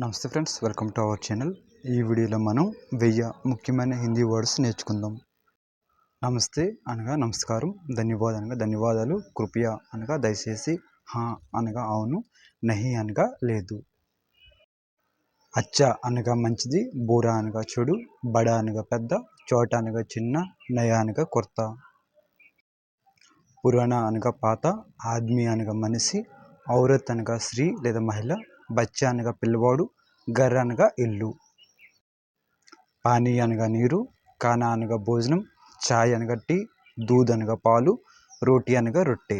నమస్తే friends, welcome to our channel. ఈ వీడియోలో మనం 1000 ముఖ్యమైన హిందీ వర్డ్స్ నేర్చుకుందాం. నమస్తే అనగా నమస్కారం, ధన్యవాద్ అనగా ధన్యవాదాలు, కృపయా అనగా దయచేసి, హా అనగా అవును, నహి అనగా లేదు, అచ్చా అనగా మంచిది, బూరా అనగా చెడు, బడా అనగా పెద్ద, చోట అనగా చిన్న, నయా అనగా కొత్త, పురాణా అనగా పాత, ఆద్మీ అనగా మనిషి, ఔరత్ అనగా స్త్రీ లేదా మహిళ, బచ్చా అనగా పిల్లవాడు, గర్ అనగా ఇల్లు, పానీ అనగా నీరు, ఖానా అనగా భోజనం, చాయ్ అనగా టీ, దూద్ అనగా పాలు, రోటీ అనగా రొట్టె,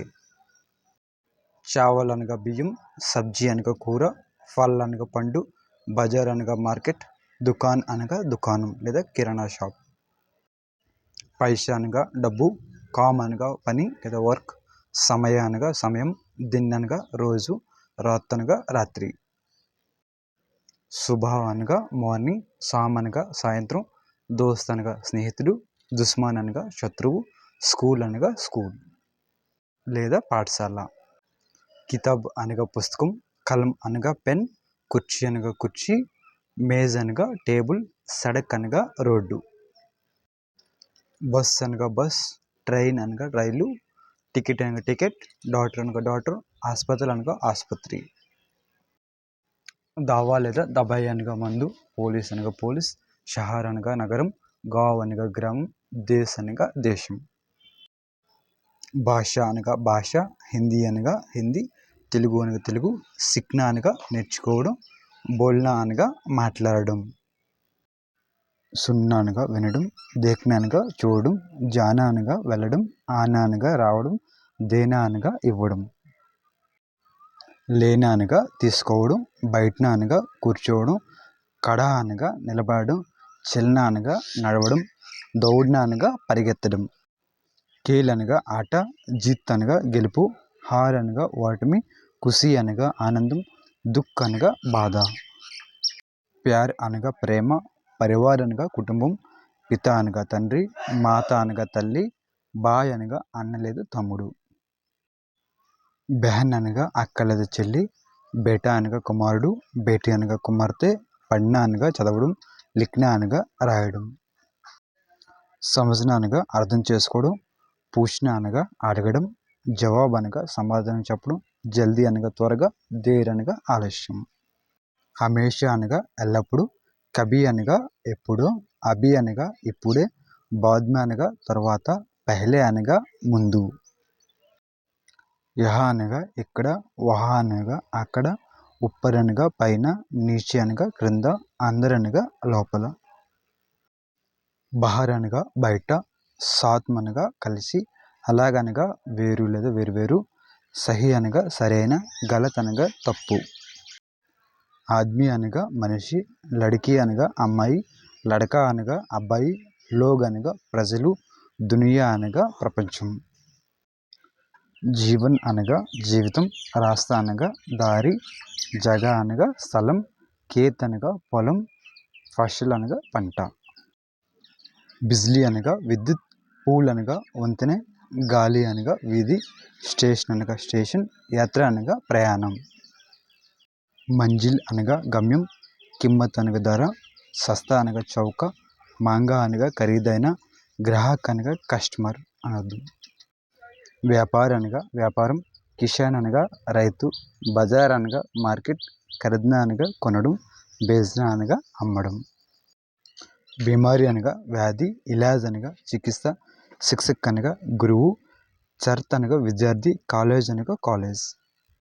చావల్ అనగా బియ్యం, సబ్జీ అనగా కూర, ఫల్ అనగా పండు, బజార్ అనగా మార్కెట్, దుకాన్ అనగా దుకాణం లేదా కిరాణా షాప్, పైసా అనగా డబ్బు, కామ్ అనగా పని లేదా వర్క్, సమయ అనగా సమయం, దిన్ అనగా రోజు, రాత్ అనగా రాత్రి, సుబహ అనగా మార్నింగ్, సామ్ అనగా సాయంత్రం, దోస్త్ అనగా స్నేహితుడు, దుస్మాన్ అనగా శత్రువు, స్కూల్ అనగా స్కూల్ లేదా పాఠశాల, కితాబ్ అనగా పుస్తకం, కలం అనగా పెన్, కుర్చీ అనగా కుర్చీ, మేజ్ అనగా టేబుల్, సడక్ అనగా రోడ్డు, బస్ అనగా బస్, ట్రైన్ అనగా రైలు, టికెట్ అనగా టికెట్, డాక్టర్ అనగా డాక్టర్, ఆసుపత్రి అనగా ఆసుపత్రి, దావా లేదా దబాయి అనగా మందు, పోలీస్ అనగా పోలీస్, షహర్ అనగా నగరం, గావ్ అనగా గ్రామం, దేశ్ అనగా దేశం, భాష అనగా భాష, హిందీ అనగా హిందీ, తెలుగు అనగా తెలుగు, సిక్నా అనగా నేర్చుకోవడం, బోల్నా అనగా మాట్లాడడం, సున్నా అనగా వినడం, దేఖ్నా అనగా చూడడం, జానా అనగా వెళ్ళడం, ఆనా అనగా రావడం, దేనా అనగా ఇవ్వడం, లేనా అనగా తీసుకోవడం, బయటనా అనగా కూర్చోవడం, కడా అనగా నిలబడడం, చెల్నా అనగా నడవడం, దౌడ్నా అనగా పరిగెత్తడం, ఖేల్ అనగా ఆట, జీత్ అనగా గెలుపు, హార్ అనగా ఓటమి, ఖుషీ అనగా ఆనందం, దుఃఖ్ అనగా బాధ, ప్యార్ అనగా ప్రేమ, పరివార్ అనగా కుటుంబం, పిత అనగా తండ్రి, మాత అనగా తల్లి, బాయ్ అనగా అన్న లేదా తమ్ముడు, బెహన్ అనగా అక్క లేదా చెల్లి, బేటా అనగా కుమారుడు, బేటీ అనగా కుమార్తె, పడ్నా అనగా చదవడం, లిఖ్నా అనగా రాయడం, సమజ్నా అనగా అర్థం చేసుకోవడం, పూష్నా అనగా అడగడం, జవాబ్ అనగా సమాధానం చెప్పడం, జల్దీ అనగా త్వరగా, దేర్ అనగా ఆలస్యం, హమేషా అనగా ఎల్లప్పుడూ, కభీ అనగా ఎప్పుడో, అభి అనగా ఇప్పుడే, బాద్మే అనగా తర్వాత, పెహ్లే అనగా ముందు, యహ అనగా ఇక్కడ, వహ అనగా అక్కడ, ఉప్పర్ అనగా పైన, నీచే అనగా క్రింద, అందర్ అనగా లోపల, బహర్ అనగా బయట, సాత్ అనగా కలిసి, అలాగ్ అనగా వేరు లేదా వేరువేరు, సహీ అనగా సరైన, గలత్ అనగా తప్పు, ఆద్మీ అనగా మనిషి, లడ్కీ అనగా అమ్మాయి, లడకా అనగా అబ్బాయి, లోగ్ అనగా ప్రజలు, దునియా అనగా ప్రపంచం, జీవన్ అనగా జీవితం, రాస్తా అనగా దారి, జగా అనగా స్థలం, ఖేత్ అనగా పొలం, ఫసల్ అనగా పంట, బిజ్లీ అనగా విద్యుత్, పూల్ అనగా వంతెన, గాలి అనగా వీధి, స్టేషన్ అనగా స్టేషన్, యాత్ర అనగా ప్రయాణం, మంజిల్ అనగా గమ్యం, కిమ్మత్ అనగా ధర, సస్తా అనగా చౌక, మాంగా అనగా ఖరీదైన, గ్రాహక్ అనగా కస్టమర్ అనర్థం, వ్యాపార్ అనగా వ్యాపారం, కిసాన్ అనగా రైతు, బజార్ అనగా మార్కెట్, ఖరీద్నా అనగా కొనడం, బేచ్నా అనగా అమ్మడం, బీమారి అనగా వ్యాధి, ఇలాజ్ అనగా చికిత్స, శిక్షక్ అనగా గురువు, చర్త్ అనగా విద్యార్థి, కాలేజ్ అనగా కాలేజ్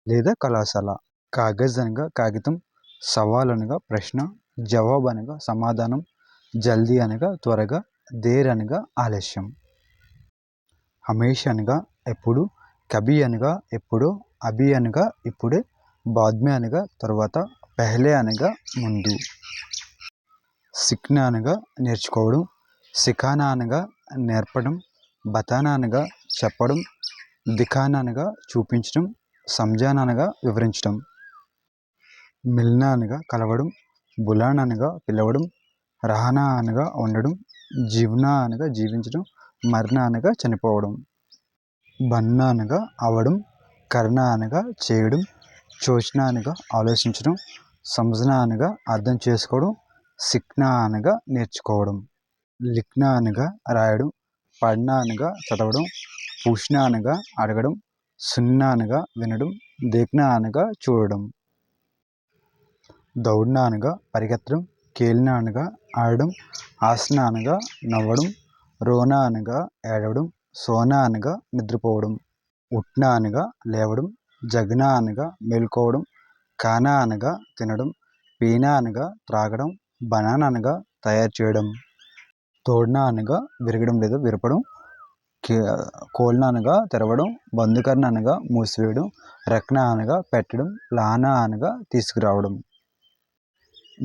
లేదా కళాశాల, కాగజ్ అనగా కాగితం, సవాల్ అనగా ప్రశ్న, జవాబ్ అనగా సమాధానం, జల్దీ అనగా త్వరగా, దేర్ అనగా ఆలస్యం, హమేషా అనగా ఎప్పుడు, కభీ అనగా ఎప్పుడో, అభి అనగా ఇప్పుడే, బాద్మే అనగా తర్వాత, పెహ్లే అనగా ముందు, సిక్నా అనగా నేర్చుకోవడం, సిఖానా అనగా నేర్పడం, బతానా అనగా చెప్పడం, దిఖానా అనగా చూపించడం, సంజానా అనగా వివరించడం, మిల్నా అనగా కలవడం, బులానా అనగా పిలవడం, రహనా అనగా ఉండడం, జీవ్నా అనగా జీవించడం, మర్నా అనగా చనిపోవడం, బన్నా అనగా అవడం, కర్నా అనగా చేయడం, సోచ్నా అనగా ఆలోచించడం, సంజ్ఞ అనగా అర్థం చేసుకోవడం, సిక్న అనగా నేర్చుకోవడం, లిఖ్న అనగా రాయడం, పढ़ना అనగా చదవడం, పూछना అనగా అడగడం, సుनना అనగా వినడం, देखना అనగా చూడడం, దౌड़ना అనగా పరిగెత్తడం, खेलना అనగా ఆడడం, हंसना అనగా నవ్వడం, रोना అనగా ఏడవడం, सोना అనగా నిద్రపోవడం, उठना అనగా లేవడం, जगना అనగా మేల్కోవడం, खाना అనగా తినడం, पीना అనగా త్రాగడం, बनाना అనగా తయారు చేయడం, तोड़ना అనగా విరగడం లేదా విరపడం, खोलना అనగా తెరవడం, बंद करना అనగా మూసివేయడం, रखना అనగా పెట్టడం, लाना అనగా తీసుకురావడం,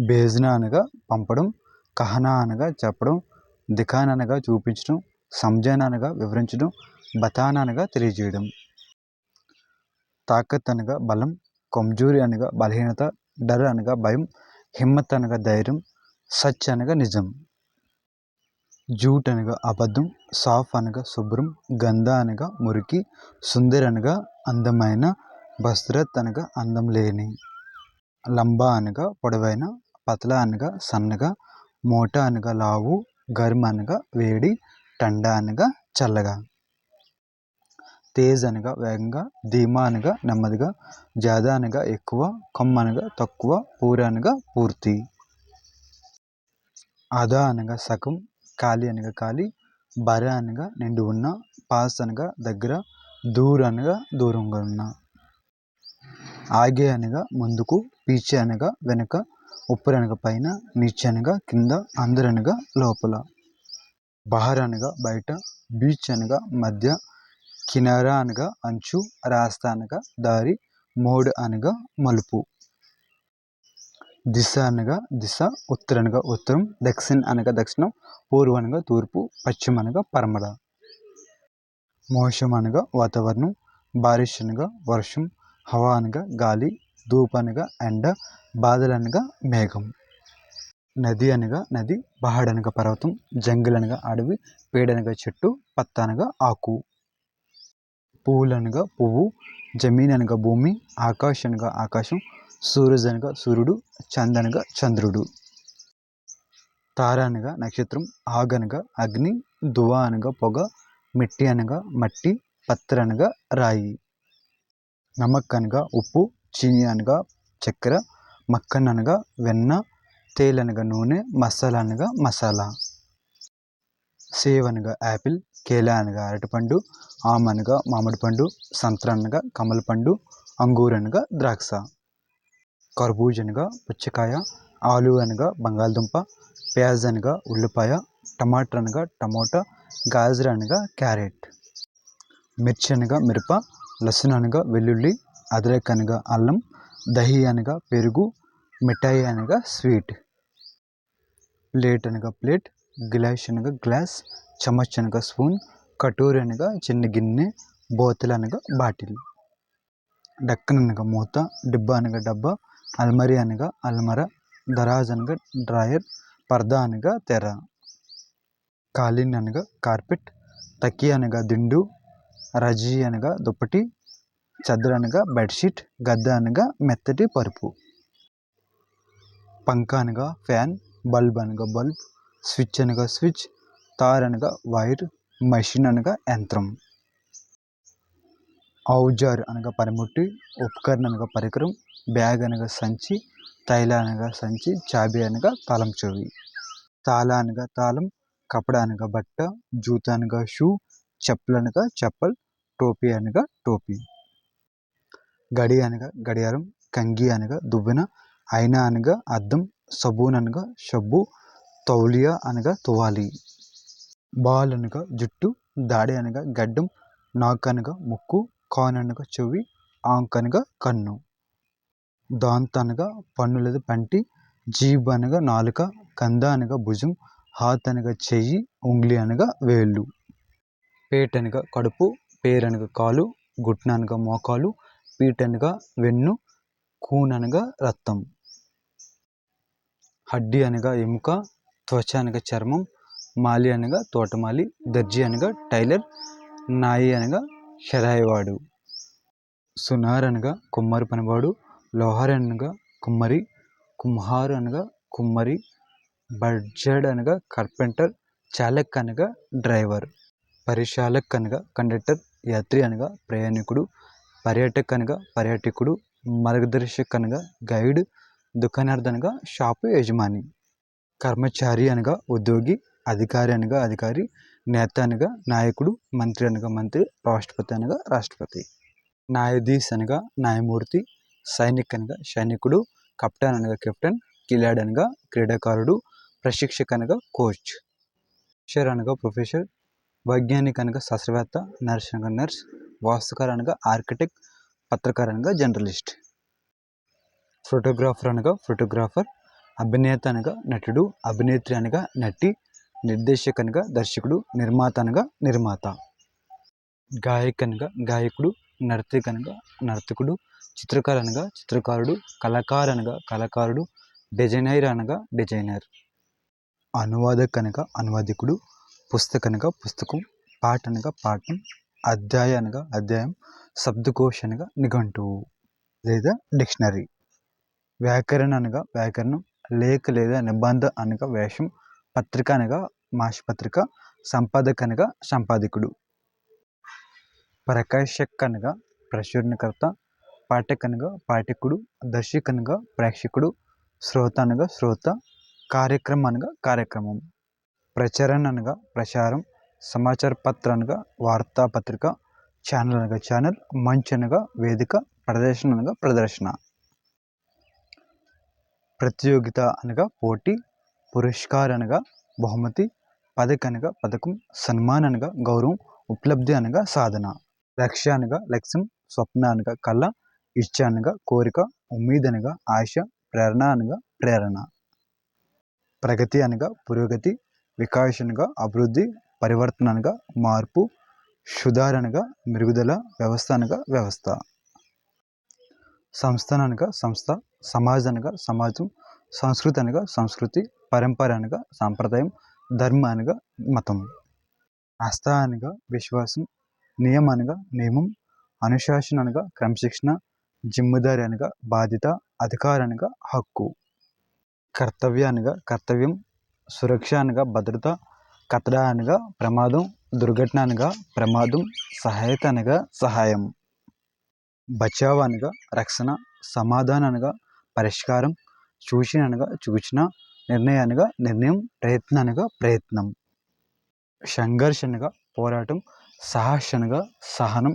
भेजना అనగా పంపడం, कहना అనగా చెప్పడం, दिखाना అనగా చూపించడం, समझाना అనగా వివరించడం, बताना అనగా తెలియజేయడం, తాకత్ అనగా బలం, కమ్జోరి అనగా బలహీనత, డర్ అనగా భయం, హిమ్మత్ అనగా ధైర్యం, సచ్ అనగా నిజం, జూట్ అనగా అబద్ధం, సాఫ్ అనగా శుభ్రం, గంధ అనగా మురికి, సుందర్ అనగా అందమైన, బస్రత్ అనగా అందం లేని, లంబా అనగా పొడవైన, పతలా అనగా సన్నగా, మోటా అనగా లావు, గర్మ్ అనగా వేడి, టండా అనగా చల్లగా, తేజ్ అనగా వేగంగా, ధీమా అనగా నెమ్మదిగా, జాదా అనగా ఎక్కువ, కమ్ అనగా తక్కువ, పూర అనగా పూర్తి, ఆదా అనగా సగం, ఖాళీ అనగా ఖాళీ, బర అనగా నిండి ఉన్న, పాస్ అనగా దగ్గర, దూర్ అనగా దూరంగా ఉన్న, ఆగే అనగా ముందుకు, పీచే అనగా వెనుక, ఉప్పర్ అనగా పైన, నీచే అనగా కింద, అందర్ అనగా లోపల, బహర్ అనగా బయట, బీచ్ అనగా మధ్య, కినారా అనగా అంచు, రాస్తా అనగా దారి, మోడ్ అనగా మలుపు, దిశ అనగా దిశ, ఉత్తర అనగా ఉత్తరం, దక్షిణ్ అనగా దక్షిణం, పూర్వ అనగా తూర్పు, పశ్చిమ అనగా పడమర, మౌసమ్ అనగా వాతావరణం, బారిష్ అనగా వర్షం, హవా అనగా గాలి, ధూప్ అనగా ఎండ, బాదల్ అనగా మేఘం, నది అనగా నది, పహాడ్ అనగా పర్వతం, జంగల్ అనగా అడవి, పేడ అనగా చెట్టు, పత్త అనగా ఆకు, పువ్వులు అనగా పువ్వు, జమీన్ అనగా భూమి, ఆకాశ్ అనగా ఆకాశం, సూరజ్ అనగా సూర్యుడు, చంద్ అనగా చంద్రుడు, తార అనగా నక్షత్రం, ఆగ్ అనగా అగ్ని, దువా అనగా పొగ, మిట్టి అనగా మట్టి, పత్తర్ అనగా రాయి, నమక్ అనగా ఉప్పు, చీని అనగా చక్కెర, మక్కన్ అనగా వెన్న, తేల్ అనగా నూనె, మసాలా అనగా మసాలా, సేవ్ అనగా యాపిల్, కేలా అనగా అరటిపండు, ఆమ్ అనగా మామిడి పండు, సంత్ర అనగా కమల పండు, అంగూర్ అనగా ద్రాక్ష, కర్బూజ్ అనగా పుచ్చకాయ, ఆలు అనగా బంగాళదుంప, ప్యాజ్ అనగా ఉల్లిపాయ, టమాటర్ అనగా టమోటా, గాజర్ అనగా క్యారెట్, మిర్చి అనగా మిరప, లసన్ అనగా వెల్లుల్లి, అదరక్ అనగా అల్లం, దహి అనగా పెరుగు, మిఠాయి అనగా స్వీట్, ప్లేట్ అనగా ప్లేట్, గిలాస్ అనగా గ్లాస్, చమచ్ అనగా స్పూన్, కటోరి అనగా చిన్న గిన్నె, బోతల్ అనగా బాటిల్, డక్కన్ అనగా మూత, డిబ్బా అనగా డబ్బా, అల్మరి అనగా అల్మర, దరాజ్ అనగా డ్రాయర్, పర్దా అనగా తెర, కాలిన్ అనగా కార్పెట్, తకి అనగా దిండు, రజీ అనగా దుప్పటి, చద్ర అనగా బెడ్షీట్, గద్ద అనగా మెత్తటి పరుపు, పంక అనగా ఫ్యాన్, బల్బ్ అనగా బల్బ్, స్విచ్ అనగా స్విచ్, తార్ అనగా వైర్, మషిన్ అనగా యంత్రం, ఔజార్ అనగా పనిముట్టి, ఉపకరణ అనగా పరికరం, బ్యాగ్ అనగా సంచి, తైల అనగా సంచి, చాబీ అనగా తాళం చెవి, తాళా అనగా తాళం, కపడ అనగా బట్ట, జూత అనగా షూ, చెప్పులు అనగా చెప్పల్, టోపీ అనగా టోపీ, గడి అనగా గడియారం, కంగి అనగా దువ్వెన, అయినా అనగా అద్దం, సబూన్ అనగా షబ్బు, తౌలియా అనగా తువాలి, బాల్ అనగా జుట్టు, దాడి అనగా గడ్డం, నాక్ అనగా ముక్కు, కాన్ అనగా చెవి, ఆంక్ అనగా కన్ను, దాంత్ అనగా పన్ను లేదా పంటి, జీబ్ అనగా నాలుక, కంద అనగా భుజం, హాత్ అనగా చెయ్యి, ఉంగ్లీ అనగా వేళ్ళు, పేట్ అనగా కడుపు, పేర్ అనగా కాలు, గుట్న అనగా మోకాలు, పీట్ అనగా వెన్ను, కూన్ అనగా రక్తం, హడ్డీ అనగా ఎముక, త్వచ అనగా చర్మం, మాలి అనగా తోటమాలి, దర్జీ అనగా టైలర్, నాయి అనగా షరాయివాడు, సునార్ అనగా కుమ్మరి పనివాడు, లోహార్ అనగా కుమ్మరి, కుమ్హారు అనగా కుమ్మరి, బడ్జెడ్ అనగా కార్పెంటర్, చాలక్ అనగా డ్రైవర్, పరిచాలక్ అనగా కండక్టర్, యాత్రి అనగా ప్రయాణికుడు, పర్యాటక్ అనగా పర్యాటకుడు, మార్గదర్శక్ అనగా గైడ్, దుకాణార్థి అనగా షాపు యజమాని, కర్మచారి అనగా ఉద్యోగి, అధికారి అనగా అధికారి, నేత అనగా నాయకుడు, మంత్రి అనగా మంత్రి, రాష్ట్రపతి అనగా రాష్ట్రపతి, న్యాయాధీశ్ అనగా న్యాయమూర్తి, సైనిక్ అనగా సైనికుడు, కెప్టెన్ అనగా కెప్టెన్, కిలాడి అనగా క్రీడాకారుడు, ప్రశిక్షక్ అనగా కోచ్, ప్రొఫెసర్ అనగా ప్రొఫెసర్, వైజ్ఞానిక్ అనగా శాస్త్రవేత్త, నర్స్ అనగా నర్స్, వాస్తుకార్ అనగా ఆర్కిటెక్ట్, పత్రకార్ అనగా జర్నలిస్ట్, ఫోటోగ్రాఫర్ అనగా ఫోటోగ్రాఫర్, అభినేత అనగా నటుడు, అభినేత్రి అనగా నటి, నిర్దేశక్ అనగా దర్శకుడు, నిర్మాత అనగా నిర్మాత, గాయక్ అనగా గాయకుడు, నర్తకి అనగా నర్తకుడు, చిత్రకారు అనగా చిత్రకారుడు, కళాకారు అనగా కళాకారుడు, డిజైనర్ అనగా డిజైనర్, అనువాదక్ అనగా అనువాదికుడు, పుస్తక్ అనగా పుస్తకం, పాఠ అనగా పాఠం, అధ్యాయ అనగా అధ్యాయం, శబ్దకోశ అనగా నిఘంటువు లేదా డిక్షనరీ, వ్యాకరణ అనగా వ్యాకరణం, లేఖ లేదా నిబంధ అనగా వేషం, పత్రిక అనగా మాసపత్రిక, సంపాదక అనగా సంపాదకుడు, ప్రకాశక్ అనగా ప్రచురణకర్త, పాఠక్ అనగా పాఠకుడు, దర్శక్ అనగా ప్రేక్షకుడు, శ్రోత అనగా శ్రోత, కార్యక్రమం అనగా కార్యక్రమం, ప్రచురణ అనగా ప్రచారం, సమాచార పత్ర అనగా వార్తాపత్రిక, ఛానల్ అనగా ఛానల్, మంచ్ అనగా వేదిక, ప్రదర్శన అనగా ప్రదర్శన, ప్రతియోగిత అనగా పోటీ, పురస్కార్ అనగా బహుమతి, పదక్ అనగా పథకం, సన్మాన్ అనగా గౌరవం, ఉపలబ్ధి అనగా సాధన, లక్ష్య అనగా లక్ష్యం, స్వప్న అనగా కళ, ఇచ్చ అనగా కోరిక, ఉమ్మీద్ అనగా ఆశ, ప్రేరణ అనగా ప్రేరణ, ప్రగతి అనగా పురోగతి, వికాస్ అనగా అభివృద్ధి, పరివర్తన అనగా మార్పు, సుధార అనగా మెరుగుదల, వ్యవస్థ అనగా వ్యవస్థ, సంస్థాన అనగా సంస్థ, సమాజ్ అనగా సమాజం, సంస్కృతి అనగా సంస్కృతి, పరంపర అనగా సాంప్రదాయం, ధర్మ అనగా మతం, ఆస్థ అనగా విశ్వాసం, నియమ అనగా నియమం, అనుశాసన అనగా క్రమశిక్షణ, జిమ్మదారి అనగా బాధ్యత, అధికార అనగా హక్కు, కర్తవ్య అనగా కర్తవ్యం, సురక్ష అనగా భద్రత, కతడ అనగా ప్రమాదం, దుర్ఘటన అనగా ప్రమాదం, సహాయత అనగా సహాయం, బచావ్ అనగా రక్షణ, సమాధానం అనగా పరిష్కారం, సూచన అనగా సూచన, నిర్ణయం అనగా నిర్ణయం, ప్రయత్నం అనగా ప్రయత్నం, సంఘర్ష అనగా పోరాటం, సాహస అనగా సహనం,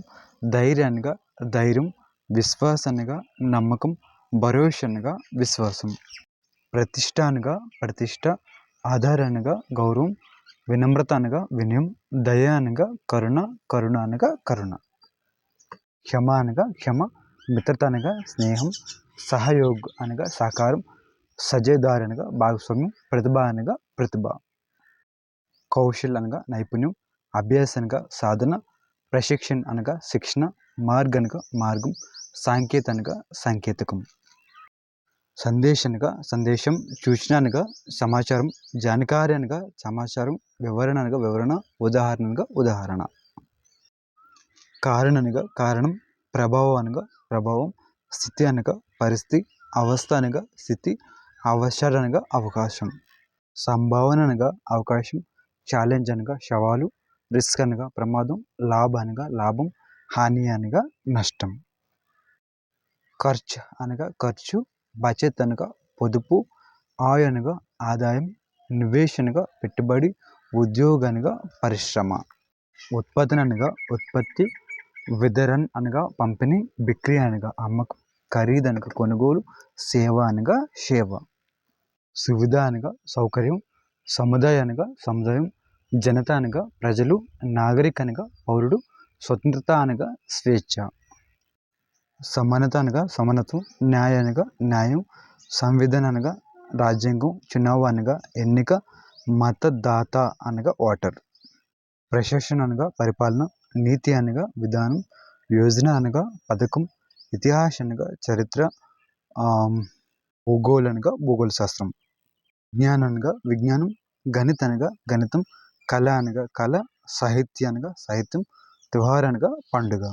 ధైర్యం అనగా ధైర్యం, విశ్వాస అనగా నమ్మకం, భరోసా అనగా విశ్వాసం, ప్రతిష్ట అనగా ప్రతిష్ట, ఆధార అనగా గౌరవం, వినమ్రత అనగా వినయం, దయ అనగా కరుణ, కరుణ అనగా కరుణ, క్షమ అనగా క్షమ, మిత్రత అనగా స్నేహం, సహయోగ్ అనగా సహకారం, సజేదార్ అనగా భాగస్వామ్యం, ప్రతిభ అనగా ప్రతిభ, కౌశల్ అనగా నైపుణ్యం, అభ్యాస్ అనగా సాధన, ప్రశిక్షణ అనగా శిక్షణ, మార్గ్ అనగా మార్గం, సాంకేత అనగా సాంకేతికం, సందేశ్ అనగా సందేశం, సూచన అనగా సమాచారం, జానకారి అనగా సమాచారం, వివరణ అనగా వివరణ, ఉదాహరణ అనగా ఉదాహరణ, కారణ అనగా కారణం, ప్రభావం అనగా ప్రభావం, స్థితి అనగా పరిస్థితి, అవస్థ అనగా స్థితి, అవసరం అనగా అవకాశం, సంభావన అనగా అవకాశం, ఛాలెంజ్ అనగా సవాలు, రిస్క్ అనగా ప్రమాదం, లాభ అనగా లాభం, హాని అనగా నష్టం, ఖర్చ్ అనగా ఖర్చు, బచత్ అనగా పొదుపు, ఆయ్ అనగా ఆదాయం, నివేష్ అనగా పెట్టుబడి, ఉద్యోగ అనగా పరిశ్రమ, ఉత్పత్తి అనగా ఉత్పత్తి, వితరణ అనగా పంపిణీ, బిక్రీ అనగా అమ్మకం, ఖరీదు అనగా కొనుగోలు, సేవ అనగా సేవ, సువిధ అనగా సౌకర్యం, సముదాయ అనగా సముదాయం, జనత అనగా ప్రజలు, నాగరిక అనగా పౌరుడు, స్వతంత్రత అనగా స్వేచ్ఛ, సమానత అనగా సమానత్వం, న్యాయ అనగా న్యాయం, సంవిధాన అనగా రాజ్యాంగం, చునావ అనగా ఎన్నిక, మతదాత అనగా ఓటర్, ప్రశాసన అనగా పరిపాలన, నీతి అనగా విధానం, యోజన అనగా పథకం, ఇతిహాస అనగా చరిత్ర, భూగోళ అనగా భూగోళ శాస్త్రం, విజ్ఞానం అనగా విజ్ఞానం, గణిత అనగా గణితం, కళ అనగా కళ, సాహిత్య అనగా సాహిత్యం, త్యోహార్ అనగా పండుగ,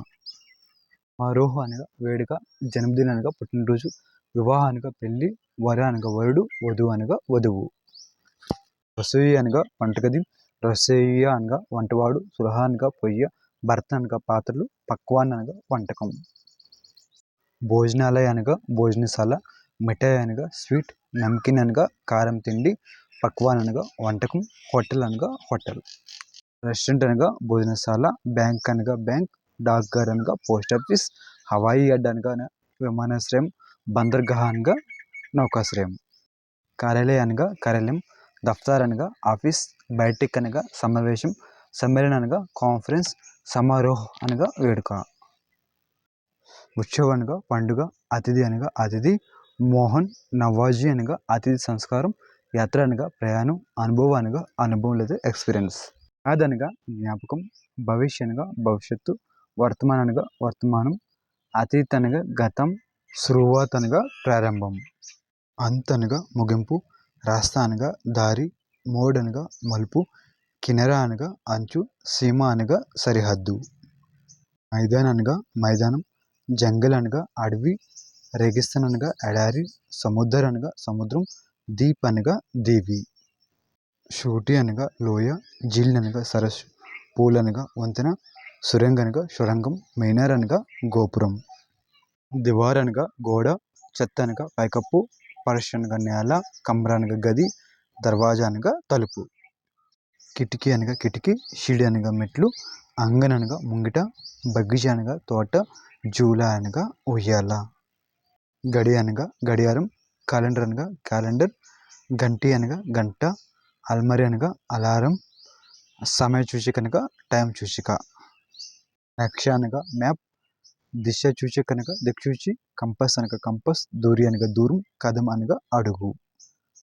ఆరోహ అనగా వేడుక, జన్మదిన అనగా పుట్టినరోజు, వివాహ అనగా పెళ్ళి, వర అనగా వరుడు, వధువు అనగా వధువు. రసోయి అనగా వంటగది, రసోయ్య అనగా వంటవాడు, సురహ అనగా పొయ్య, భర్త అనగా పాత్రలు, పక్వాన్ అనగా వంటకం. భోజనాలయ అనగా భోజనశాల, మిఠాయి అనగా స్వీట్, నమ్కిన్ అనగా కారం తిండి, పక్వాన్ అనగా వంటకం, హోటల్ అనగా హోటల్. రెస్టారెంట్ అనగా భోజనశాల, బ్యాంక్ అనగా బ్యాంక్, డాక్ఘర్ అనగా పోస్ట్ ఆఫీస్, హవాయి అడ్డా అనగా విమానాశ్రయం, బందర్గాహ్ అనగా నౌకాశ్రయం. కార్యాలయ అనగా కార్యాలయం, దఫ్తార్ అనగా ఆఫీస్, బైఠక్ అనగా సమావేశం, సమ్మేళనం అనగా కాన్ఫరెన్స్, సమారోహ్ అనగా వేడుక. ఉత్సవ్ అనగా పండుగ, అతిథి అనగా అతిథి, మోహన్, నవాజీ అనగా అతిథి సంస్కారం, యాత్ర అనగా ప్రయాణం, అనుభవం అనగా అనుభవం లేదా ఎక్స్పీరియన్స్. అదనగా జ్ఞాపకం, భవిష్య అనగా భవిష్యత్తు, వర్తమాన్ అనగా వర్తమానం, అతీత్ అనగా గతం, శురువాత్ అనగా ప్రారంభం, అంత్ అనగా ముగింపు, రాస్తా అనగా దారి, మోడ్ అనగా మలుపు, కినరా అనగా అంచు, సీమ అనగా సరిహద్దు. మైదాన్ అనగా మైదానం, జంగల్ అనగా అడవి, రేగిస్తాన్ అనగా ఎడారి, సముద్దర్ అనగా సముద్రం, దీప్ అనగా దీవి. షూటి అనగా లోయ, జిల్ అనగా సరస్సు, పూల్ అనగా వంతెన, సురంగ్ అనగా సొరంగం, మీనార్ అనగా గోపురం. దివార్ అనగా గోడ, చెత్త అనగా పైకప్పు, ఫర్ష్ అనగా నేల, కమ్రా అనగా గది, దర్వాజా అనగా తలుపు. కిటికీ అనగా కిటికీ, షిడి అనగా మెట్లు, అంగన్ అనగా ముంగిట, బగీచా అనగా తోట, జూలా అనగా ఉయ్యాల. గడి అనగా గడియారం, క్యాలెండర్ అనగా క్యాలెండర్, గంటి అనగా గంట, అల్మరి అనగా అలారం, సమయ సూచిక అనగా టైం సూచిక. నక్ష అనగా మ్యాప్, దిశ సూచిక అనగా దిక్సూచి, కంపస్ అనగా కంపస్, దూరి అనగా దూరం, కదం అనగా అడుగు.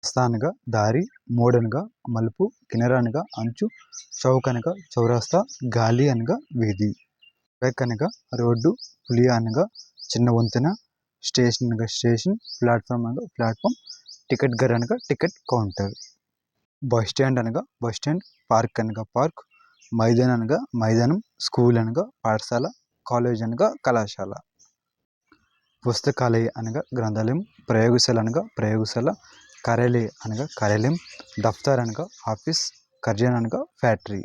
రస్తా అనగా దారి, మోడ్ అనగా మలుపు, కినరా అనగా అంచు, చౌక్ అనగా చౌరస్తా, గాలి అనగా వీధి. ట్రాక్ అనగా రోడ్డు, పులియా అనగా చిన్న వంతెన, స్టేషన్ అనగా స్టేషన్, ప్లాట్ఫామ్ అనగా ప్లాట్ఫామ్, టికెట్ గర్ అనగా టికెట్ కౌంటర్. బస్ స్టాండ్ అనగా బస్ స్టాండ్, పార్క్ అనగా పార్క్, మైదాన్ అనగా మైదానం, స్కూల్ అనగా పాఠశాల, కాలేజ్ అనగా కళాశాల. పుస్తకాలయ అనగా గ్రంథాలయం, ప్రయోగశాల అనగా ప్రయోగశాల, కార్యాలయ అనగా కార్యాలయం, దఫ్తార్ అనగా ఆఫీస్, ఖర్జానా అనగా ఫ్యాక్టరీ.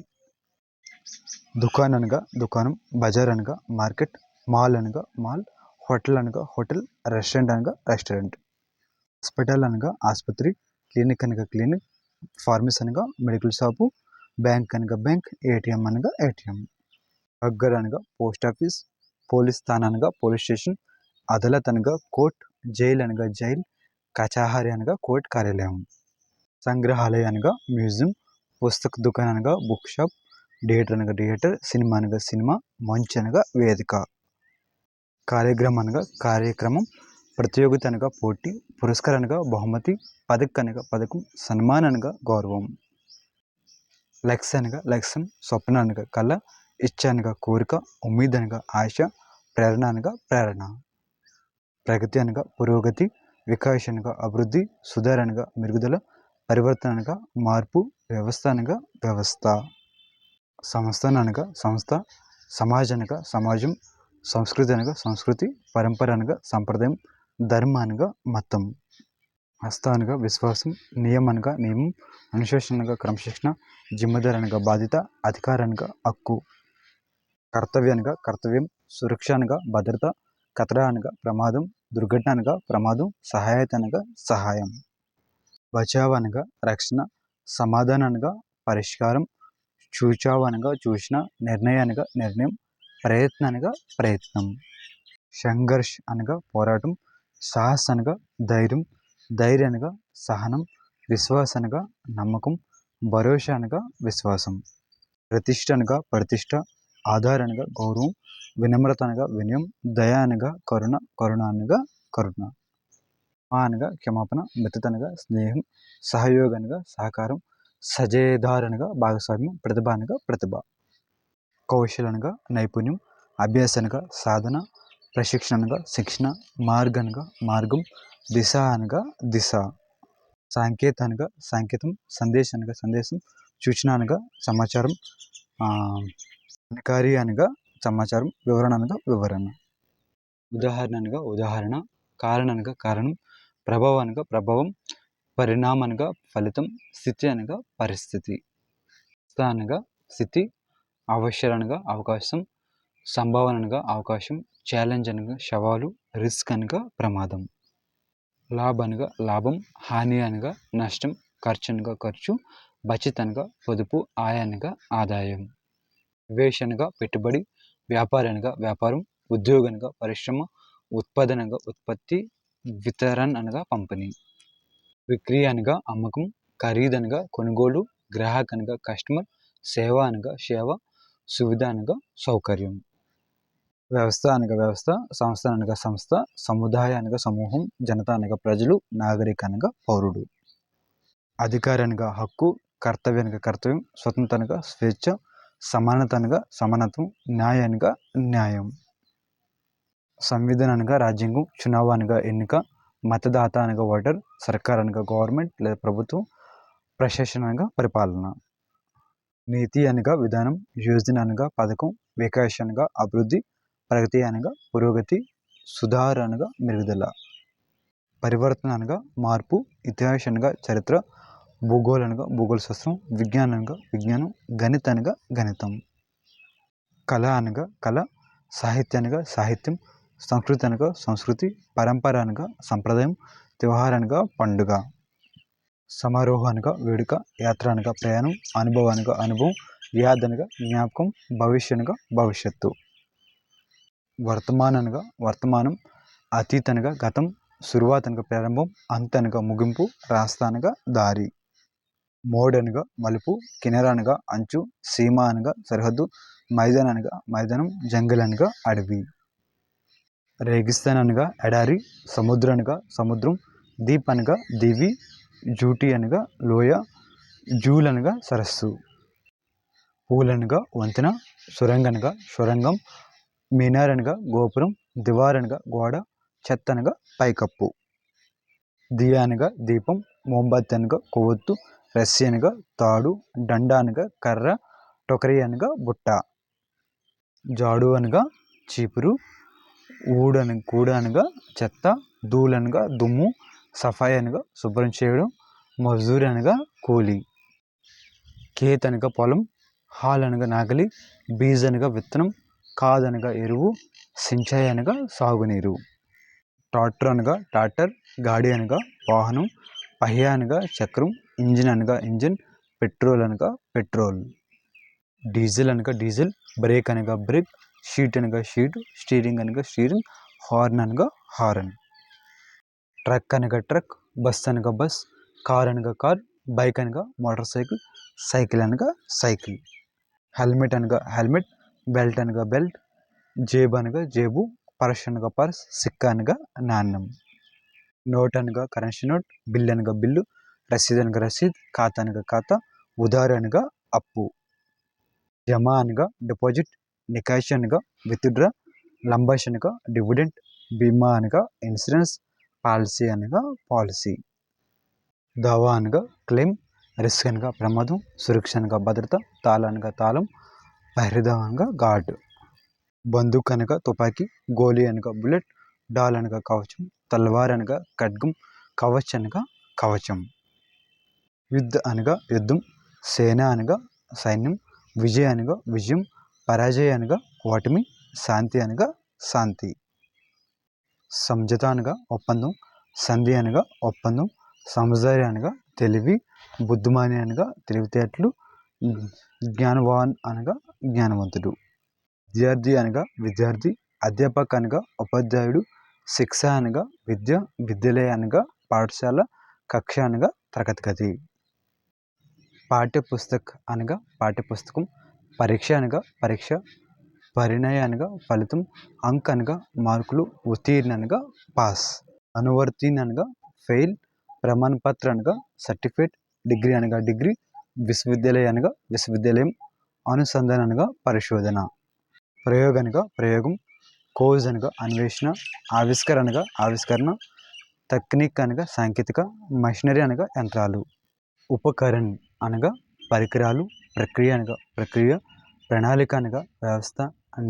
దుకాన్ అనగా దుకాణం, బజార్ అనగా మార్కెట్, మాల్ అనగా మాల్, హోటల్ అనగా హోటల్, రెస్టారెంట్ అనగా రెస్టారెంట్. హాస్పిటల్ అనగా ఆసుపత్రి, క్లినిక్ అనగా క్లినిక్, ఫార్మసీ అనగా మెడికల్ షాపు, బ్యాంక్ అనగా బ్యాంక్, ఏటీఎం అనగా ఏటీఎం. డాక్ఘర్ అనగా పోస్ట్ ఆఫీస్, పోలీస్ స్థానం అనగా పోలీస్ స్టేషన్, అదాలత్ అనగా కోర్ట్, జైల్ అనగా జైల్, కచాహరి అనగా కోర్ట్ కార్యాలయం. సంగ్రహాలయ అనగా మ్యూజియం, పుస్తక దుకాణం అనగా బుక్ షాప్, థియేటర్ అనగా థియేటర్, సినిమా అనగా సినిమా, మంచ్ అనగా వేదిక. కార్యక్రమం అనగా కార్యక్రమం, ప్రతియోగిత అనగా పోటీ, పురస్కారం అనగా బహుమతి, పదక్ అనగా పథకం, సన్మాన్ అనగా గౌరవం. లక్ష్య అనగా లక్ష్యం, స్వప్న అనగా కళ, ఇచ్చ అనగా కోరిక, ఉమ్మీద్ అనగా ఆశ, ప్రేరణ అనగా ప్రేరణ. ప్రగతి అనగా పురోగతి, వికాస్ అనగా అభివృద్ధి, సుధార అనగా మెరుగుదల, పరివర్తన అనగా మార్పు, వ్యవస్థ అనగా వ్యవస్థ. సంస్థాన అనగా సంస్థ, సమాజ్ అనగా సమాజం, సంస్కృతి అనగా సంస్కృతి, పరంపర అనగా సంప్రదాయం, ధర్మ అనగా మతం. హస్త అనగా విశ్వాసం, నియమం అనగా నియమం, అనుశాసన అనగా క్రమశిక్షణ, జిమ్మదార్ అనగా బాధ్యత, అధికారం అనగా హక్కు. కర్తవ్య అనగా కర్తవ్యం, సురక్ష అనగా భద్రత, ఖతరా అనగా ప్రమాదం, దుర్ఘటన అనగా ప్రమాదం, సహాయత అనగా సహాయం. బచావ్ అనగా రక్షణ, సమాధానం అనగా పరిష్కారం, చూచావ్ అనగా చూసిన, నిర్ణయం అనగా నిర్ణయం, ప్రయత్న అనగా ప్రయత్నం. సంఘర్ష్ అనగా పోరాటం, సాహస్ అనగా ధైర్యం, ధైర్య అనగా సహనం, విశ్వాస అనగా నమ్మకం, భరోసా అనగా విశ్వాసం. ప్రతిష్ట అనగా ప్రతిష్ట, ఆధార్ అనగా గౌరవం, వినమ్రత అనగా వినయం, దయ అనగా కరుణ, కరుణ అనగా కరుణ. క్షమా అనగా క్షమాపణ, మితత అనగా స్నేహం, సహయోగ అనగా సహకారం, సజేదార్ అనగా భాగస్వామ్యం, ప్రతిభ అనగా ప్రతిభ. కౌశల్ అనగా నైపుణ్యం, అభ్యాస అనగా సాధన, ప్రశిక్షణ అనగా శిక్షణ, మార్గ అనగా మార్గం, దిశ అనగా దిశ. సాంకేత అనగా సాంకేతం, సందేశం అనగా సందేశం, సూచన అనగా సమాచారం, అధికారి అనగా సమాచారం, వివరణ అనగా వివరణ. ఉదాహరణ అనగా ఉదాహరణ, కారణ అనగా కారణం, ప్రభావం అనగా ప్రభావం, పరిణామం అనగా ఫలితం, స్థితి అనగా పరిస్థితి. స్థ అనగా స్థితి, అవసరం అనగా అవకాశం, సంభావన అనగా అవకాశం, ఛాలెంజ్ అనగా సవాలు, రిస్క్ అనగా ప్రమాదం. లాభ అనగా లాభం, హాని అనగా నష్టం, ఖర్చు అనగా ఖర్చు, బచత్ అనగా పొదుపు, ఆయ అనగా ఆదాయం. నివేశ అనగా పెట్టుబడి, వ్యాపార అనగా వ్యాపారం, ఉద్యోగ అనగా పరిశ్రమ, ఉత్పాదన అనగా ఉత్పత్తి, వితరణ అనగా పంపిణీ. విక్రయ అనగా అమ్మకం, ఖరీదు అనగా కొనుగోలు, గ్రాహక్ అనగా కస్టమర్, సేవ అనగా సేవ, సువిధ అనగా సౌకర్యం. వ్యవస్థ అనగా వ్యవస్థ, సంస్థ అనగా సంస్థ, సముదాయ అనగా సమూహం, జనత అనగా ప్రజలు, నాగరిక అనగా పౌరుడు. అధికారి అనగా హక్కు, కర్తవ్య అనగా కర్తవ్యం, స్వతంత్ర అనగా స్వేచ్ఛ, సమానత అనగా సమానత్వం, న్యాయ అనగా న్యాయం. సంవిధానం అనగా రాజ్యాంగం, చునావ అనగా ఎన్నిక, మతదాత అనగా ఓటర్, సర్కార్ అనగా గవర్నమెంట్ లేదా ప్రభుత్వం, ప్రశాసన అనగా పరిపాలన. నీతి అనగా విధానం, యోజన అనగా పథకం, వికాస్ అనగా అభివృద్ధి, ప్రగతి అనగా పురోగతి, సుధార అనగా మెరుగుదల. పరివర్తన అనగా మార్పు, ఇతిహాస అనగా చరిత్ర, భూగోళ అనగా భూగోళ శాస్త్రం, విజ్ఞానం అనగా విజ్ఞానం, గణిత అనగా గణితం. కళ అనగా కళ, సాహిత్య అనగా సాహిత్యం, సంస్కృతి అనగా సంస్కృతి, పరంపర అనగా సంప్రదాయం, త్యోహార్ అనగా పండుగ. సమారోహ అనగా వేడుక, యాత్ర అనగా ప్రయాణం, అనుభవం అనగా అనుభవం, యాద్ అనగా జ్ఞాపకం, భవిష్య అనగా భవిష్యత్తు. వర్తమాన అనగా వర్తమానం, అతీత్ అనగా గతం, శురువాత్ అనగా ప్రారంభం, అంత్ అనగా ముగింపు, రాస్తా అనగా దారి. మోడ్ అనగా మలుపు, కినరా అనగా అంచు, సీమ అనగా సరిహద్దు, మైదాన్ అనగా మైదానం, జంగల్ అనగా అడవి. రేగిస్తాన్ అనగా ఎడారి, సముద్రం అనగా సముద్రం, దీప్ అనగా దివి, జూటి అనగా లోయ, జూల్ అనగా సరస్సు. పూల్ అనగా వంతెన, సురంగ అనగా సొరంగం, మీనార్ అనగా గోపురం, దివార్ అనగా గోడ, చెత్త అనగా పైకప్పు. దియా అనగా దీపం, మోంబత్తి అనగా కొవ్వొత్తు, రస్సి అనగా తాడు, డండా అనగా కర్ర, టొకరీ అనగా బుట్ట. జాడు అనగా చీపురు, కూడ అనగా చెత్త, ధూళ్ అనగా దుమ్ము, సఫాయి అనగా శుభ్రం చేయడం, మజూరి అనగా కూలి. ఖేత్ అనగా పొలం, హాల్ అనగా నాగలి, బీజ్ అనగా విత్తనం, ఖాద్ అనగా ఎరువు, సించాయి అనగా సాగునీరు. ట్రాక్టర్ అనగా ట్రాక్టర్, గాడి అనగా వాహనం, పహియా అనగా చక్రం, ఇంజిన్ అనగా ఇంజిన్, పెట్రోల్ అనగా పెట్రోల్. డీజిల్ అనగా డీజిల్, బ్రేక్ అనగా బ్రేక్, షీట్ అనగా షీట్, స్టీరింగ్ అనగా స్టీరింగ్, హార్న్ అనగా హారన్. ట్రక్ అనగా ట్రక్, బస్ అనగా బస్, కార్ అనగా కార్, బైక్ అనగా మోటార్ సైకిల్, సైకిల్ అనగా సైకిల్. హెల్మెట్ అనగా హెల్మెట్, బెల్ట్ అనగా బెల్ట్, జేబు అనగా జేబు, పర్స్ అనగా పర్స్, సిక్క అనగా నాణ్యం. నోట్ అనగా కరెన్సీ నోట్, బిల్ అనగా బిల్లు, రసీద్ అనగా రసీద్, ఖాతా అనగా ఖాతా, ఉధార్ అనగా అప్పు. జమా అనగా డిపాజిట్, నికాష్ అనగా విత్డ్రా, లంబాష్ అనగా డివిడెంట్, బీమా అనగా ఇన్సూరెన్స్, పాలసీ అనగా పాలసీ. దావా అనగా క్లెయిమ్, రిస్క్ అనగా ప్రమాదం, సురక్ష అనగా భద్రత, తాళ అనగా తాళం, పహరిదా అనగా గార్డ్. బందూక్ అనగా తుపాకీ, గోలీ అనగా బుల్లెట్, డాల్ అనగా కవచం, తల్వార్ అనగా ఖడ్గం, కవచ్ అనగా కవచం. యుద్ధ అనగా యుద్ధం, సేన అనగా సైన్యం, విజయ అనగా విజయం, పరాజయ అనగా ఓటమి, శాంతి అనగా శాంతి. సంజత అనగా ఒప్పందం, సంధి అనగా ఒప్పందం, సమజదారి అనగా తెలివి, బుద్ధిమాని అనగా తెలివితేటలు, జ్ఞానవాన్ అనగా జ్ఞానవంతుడు. విద్యార్థి అనగా విద్యార్థి, అధ్యాపక అనగా ఉపాధ్యాయుడు, శిక్ష అనగా విద్య, విద్యాలయ అనగా పాఠశాల, కక్ష అనగా తరగతి గది. పాఠ్యపుస్తక్ అనగా పాఠ్యపుస్తకం, పరీక్ష అనగా పరీక్ష, పరిణయ అనగా ఫలితం, అంక్ అనగా మార్కులు, ఉత్తీర్ణ అనగా పాస్. అనువర్తీన్ అనగా ఫెయిల్, ప్రమాణపత్ర అనగా సర్టిఫికేట్, డిగ్రీ అనగా డిగ్రీ, విశ్వవిద్యాలయ అనగా విశ్వవిద్యాలయం, అనుసంధానం అనగా పరిశోధన. ప్రయోగ అనగా ప్రయోగం, కోజ్ అనగా అన్వేషణ, ఆవిష్కరణ అనగా ఆవిష్కరణ, టెక్నిక్ అనగా సాంకేతిక, మెషినరీ అనగా యంత్రాలు. ఉపకరణ్ అనగా పరికరాలు, ప్రక్రియ అనగా ప్రక్రియ, ప్రణాళిక అనగా వ్యవస్థ,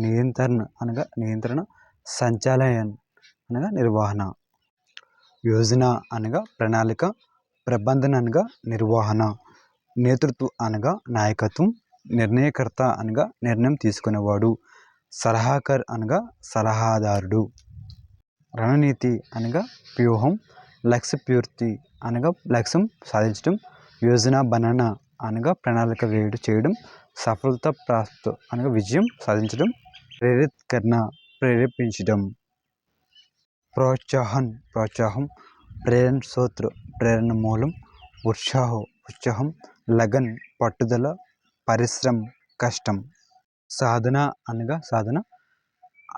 నియంత్రణ అనగా నియంత్రణ, సంచాలయన్ అనగా నిర్వహణ. యోజన అనగా ప్రణాళిక, ప్రబంధన అనగా నిర్వహణ, నేతృత్వ అనగా నాయకత్వం, నిర్ణయకర్త అనగా నిర్ణయం తీసుకునేవాడు, సలహాకర్ అనగా సలహాదారుడు, రణనీతి అనగా వ్యూహం, లక్ష్యపూర్తి అనగా లక్ష్యం సాధించడం, యోజన బనన అనగా ప్రణాళిక చేయడం, సఫలత ప్రాప్త అనగా విజయం సాధించడం, ప్రేరేత్కరణ ప్రేరేపించడం, ప్రోత్సాహం, ప్రేరణ సూత్ర ప్రేరణ మూలం, ఉత్సాహం, లగన్ పట్టుదల, పరిశ్రమ కష్టం, సాధన అనగా సాధన,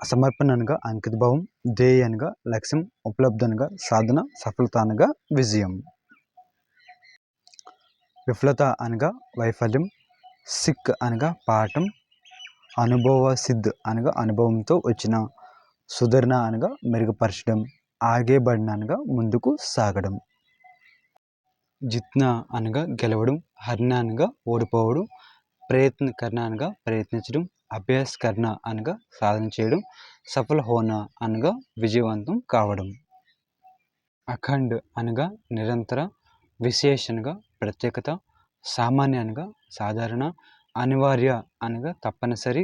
సమర్పణ అనగా అంకితభావం, ధ్యేయ అనగా లక్ష్యం, ఉపలబ్ధి అనగా సాధన, సఫలత అనగా విజయం, విఫలత అనగా వైఫల్యం, సిక్ అనగా పాఠం, అనుభవసిద్ధ్ అనగా అనుభవంతో వచ్చిన, సుధరణ అనగా మెరుగుపరచడం, ఆగేబడిన అనగా ముందుకు సాగడం, జిత్న అనగా గెలవడం, హర్న అనగా ఓడిపోవడం, ప్రయత్నకరణ అనగా ప్రయత్నించడం, అభ్యాసకరణ అనగా సాధన చేయడం, సఫల హోన అనగా విజయవంతం కావడం, అఖండ్ అనగా నిరంతర, విశేష అనగా ప్రత్యేకత, సామాన్య అనగా సాధారణ, అనివార్య అనగా తప్పనిసరి,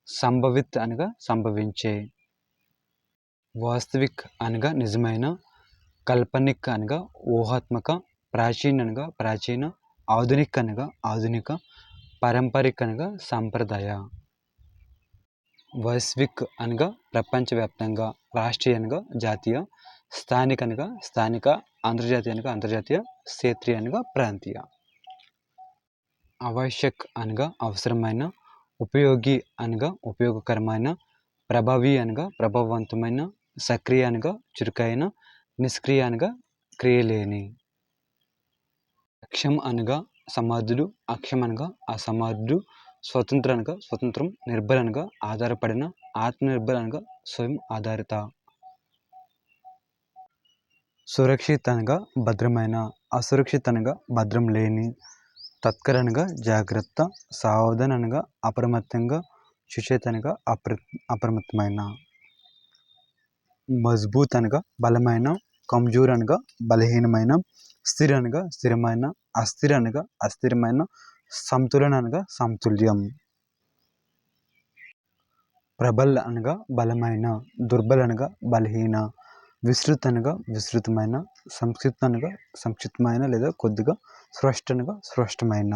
సంభవిత్ అనగా సంభవించే, వాస్తవిక్ అనగా నిజమైన, కల్పనిక్ అనగా ఊహాత్మక, ప్రాచీన అనగా ప్రాచీన, ఆధునిక్ అనగా ఆధునిక, పారంపరిక్ అనగా సాంప్రదాయ, వైశ్విక్ అనగా ప్రపంచవ్యాప్తంగా, రాష్ట్రీయ అనగా జాతీయ, స్థానిక అనగా స్థానిక, అంతర్జాతీయ అనగా అంతర్జాతీయ, క్షేత్రీయ అనగా ప్రాంతీయ, ఆవశ్యక్ అనగా అవసరమైన, ఉపయోగి అనగా ఉపయోగకరమైన, ప్రభావి అనగా ప్రభావవంతమైన, సక్రియ అనగా చురుకైన, నిష్క్రియ అనగా క్రియలేని, అక్షం అనగా సమర్థుడు, అక్షం అనగా అసమర్థుడు, స్వతంత్ర అనగా స్వతంత్రం, నిర్భర అనగా ఆధారపడిన, ఆత్మనిర్భర అనగా స్వయం ఆధారిత, సురక్షిత్ అనగా భద్రమైన, అసురక్షిత్ అనగా భద్రం లేని, తత్కర్ అనగా జాగ్రత్త, సావధాన్ అనగా అప్రమత్తంగా, సుచేత అనగా అప్రమత్తమైన, మజ్బూత్ అనగా బలమైన, కమ్జోర్ అనగా బలహీనమైన, స్థిర్ అనగా స్థిరమైన, అస్థిర్ అనగా అస్థిరమైన, సంతులన అనగా సమతుల్యం, ప్రబల్ అనగా బలమైన, దుర్బల్ అనగా బలహీన, విస్తృత్ అనగా విస్తృతమైన, సంక్షిప్త అనగా సంక్షిప్తమైన లేదా కొద్దిగా, స్పష్ట అనగా స్పష్టమైన,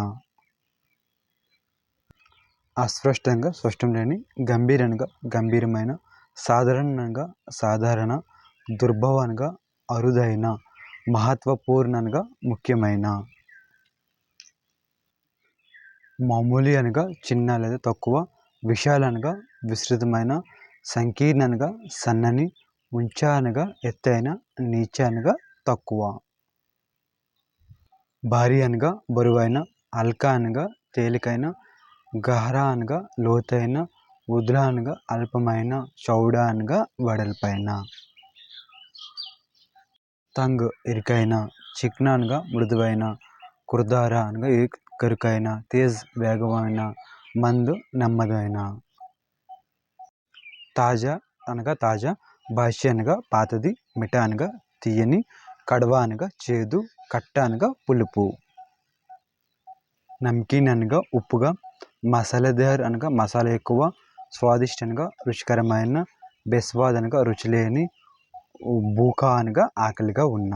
అస్పష్టంగా స్పష్టం లేని, గంభీర అనగా గంభీరమైన, సాధారణ అనగా సాధారణ, దుర్భవ అనగా అరుదైన, మహత్వపూర్ణ అనగా ముఖ్యమైన, మామూలి అనగా చిన్న లేదా తక్కువ, విశాల అనగా విస్తృతమైన, సంకీర్ణ అనగా సన్నని, ఉంచ అనగా ఎత్తైన, నీచ అనగా తక్కువ, భారీ అనగా బరువైన, హల్కా అనగా తేలికైన, గహరా అనగా లోతైన, ఉద్లా అనగా అల్పమైన, చౌడా అనగా వెడల్పైన, తంగ్ ఇరుకైన, చిక్నా అనగా మృదువైన, కుర్దారా అనగా గరుకైన, తేజ్ వేగమైన, మంద్ నెమ్మదైన, తాజా అనగా తాజా, భాష్య అనగా పాతది, మిఠా అనగా తీయని, కడవా అనగా చేదు, కట్ట అనగా పులుపు, నమ్కీన్ అనగా ఉప్పుగా, మసాలాదార్ అనగా మసాలా ఎక్కువ, స్వాదిష్ట అనగా రుచికరమైన, బేస్వాద్ అనగా రుచిలేని, భూకా అనగా ఆకలిగా ఉన్న,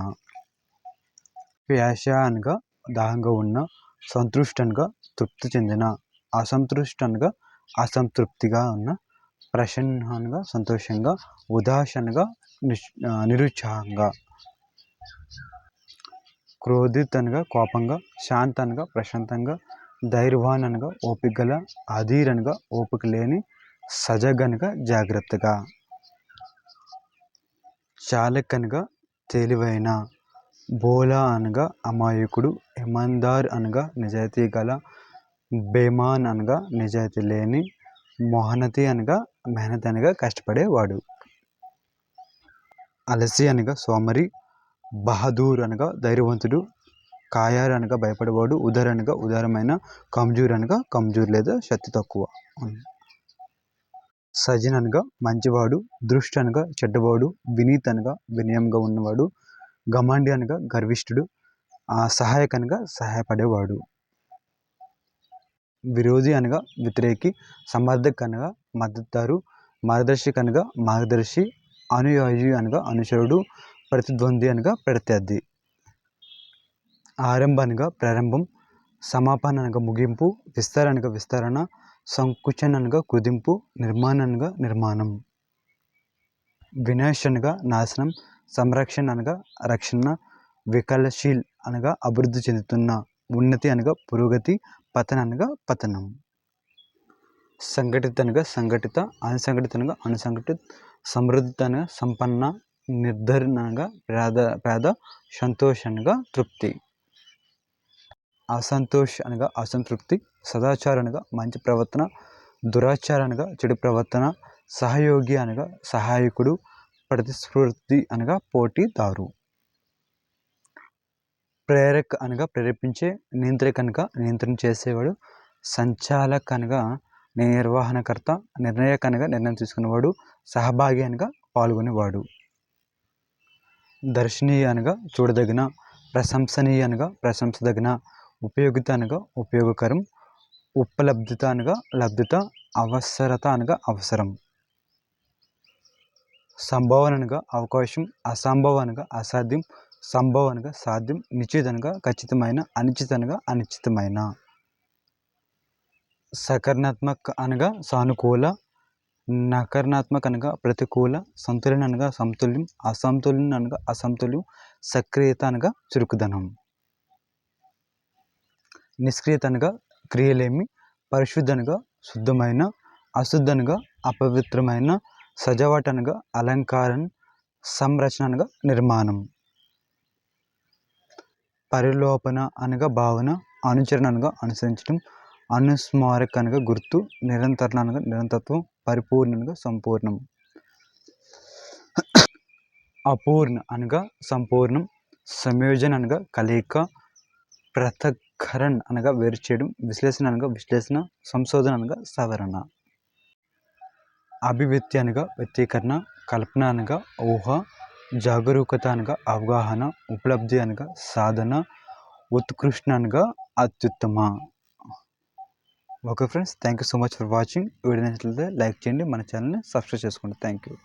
ప్యాష అనగా దాహంగా ఉన్న, సంతృష్ట అనగా తృప్తి చెందిన, అసంతృష్ట అనగా అసంతృప్తిగా ఉన్న, ప్రసన్న అనగా సంతోషంగా, ఉదాస అనగా నిరుత్సాహంగా, క్రోధిత్ అనగా కోపంగా, శాంత అనగా ప్రశాంతంగా, ధైర్యవాన్ అనగా ఓపిక గల, అధీర్ అనగా ఓపిక లేని, సజగ్ అనగా జాగ్రత్తగా, చాలక్ అనగా తెలివైన, భోలా అనగా అమాయకుడు, ఇమాందార్ అనగా నిజాయితీ గల, బేమాన్ అనగా నిజాయితీ లేని, మొహనతి అనగా మెహనత్ అనగా కష్టపడేవాడు, అలసి అనగా సోమరి, బహదూర్ అనగా ధైర్యవంతుడు, కాయార్ అనగా భయపడేవాడు, ఉదర్ అనగా ఉదారమైన, కమ్జూర్ అనగా కమ్జూర్ లేదా శక్తి తక్కువ, సజన్ అనగా మంచివాడు, దృష్టి అనగా చెడ్డవాడు, వినీత్ అనగా వినయంగా ఉన్నవాడు, గమాండి అనగా గర్విష్ఠుడు, సహాయక అనగా సహాయపడేవాడు. విరోధి అనగా వ్యతిరేకి, సమర్థక్ అనగా మద్దతుదారు, మార్గదర్శక్ అనగా మార్గదర్శి, అనుయాయి అనగా అనుచరుడు, ప్రతిద్వంద్వి అనగా ప్రత్యర్థి. ఆరంభ అనగా ప్రారంభం, సమాపన అనగా ముగింపు, విస్తార అనగా విస్తరణ, సంకుచన అనగా కుదింపు, నిర్మాణ అనగా నిర్మాణం. వినాశ అనగా నాశనం, సంరక్షణ అనగా రక్షణ, వికలశీల్ అనగా అభివృద్ధి చెందుతున్న, ఉన్నతి అనగా పురోగతి, పతన అనగా పతనం. సంఘటిత అనగా సంఘటిత, అసంఘటిత అనగా అసంఘటిత, సమృద్ధి అనగా సంపన్న, నిర్ధరణ అనగా పేద, సంతోష్ అనగా తృప్తి. అసంతోష్ అనగా అసంతృప్తి, సదాచార అనగా మంచి ప్రవర్తన, దురాచార అనగా చెడు ప్రవర్తన, సహయోగి అనగా సహాయకుడు, ప్రతిస్పృర్ధి అనగా పోటీదారు. ప్రేరక్ అనగా ప్రేరేపించే, నియంత్రక్ అనగా నియంత్రణ చేసేవాడు, సంచాలక్ అనగా నిర్వహణకర్త, నిర్ణయక్ అనగా నిర్ణయం తీసుకునేవాడు, సహభాగి అనగా పాల్గొనేవాడు. దర్శనీయ అనగా చూడదగిన, ప్రశంసనీయ అనగా ప్రశంసదగిన, ఉపయోగిత అనగా ఉపయోగకరం, ఉపలబ్ధిత అనగా లబ్ధిత, అవసరత అనగా అవసరం. సంభావన అనగా అవకాశం, అసంభవ అనగా అసాధ్యం, సంభవ అనగా సాధ్యం, నిశ్చిత అనగా ఖచ్చితమైన, అనిశ్చిత అనగా అనిశ్చితమైన. సకరణాత్మక అనగా సానుకూల, నకరణాత్మక అనగా ప్రతికూల, సంతులన అనగా సమతుల్యం, అసమతుల్యం అనగా అసమతుల్యం, సక్రియత అనగా చురుకుదనం. నిష్క్రియత అనగా క్రియలేమి, పరిశుద్ధ అనగా శుద్ధమైన, అశుద్ధ అనగా అపవిత్రమైన, సజావట అనగా అలంకారం, సంరచన అనగా నిర్మాణం. పరిలోపన అనగా భావన, అనుచరణ అనగా అనుసరించడం, అనుస్మారక అనగా గుర్తు, నిరంతరణ అనగా నిరంతత్వం, పరిపూర్ణ అనగా సంపూర్ణం. అపూర్ణ అనగా సంపూర్ణం, సంయోజన అనగా కలయిక, పృథక్కరణ అనగా వేరు చేయడం, విశ్లేషణ అనగా విశ్లేషణ, సంశోధన అనగా సవరణ. అభివ్యక్తి అనగా వ్యక్తీకరణ, కల్పన అనగా ఊహ, జాగరూకత అనగా అవగాహన, ఉపలబ్ధి అనగా సాధన, ఉత్కృష్ణ అనగా అత్యుత్తమ. Okay friends, thank you so much for watching. Video నచ్చినట్లయితే లైక్ చేయండి, మన ఛానల్ని సబ్స్క్రైబ్ చేసుకోండి. Thank you.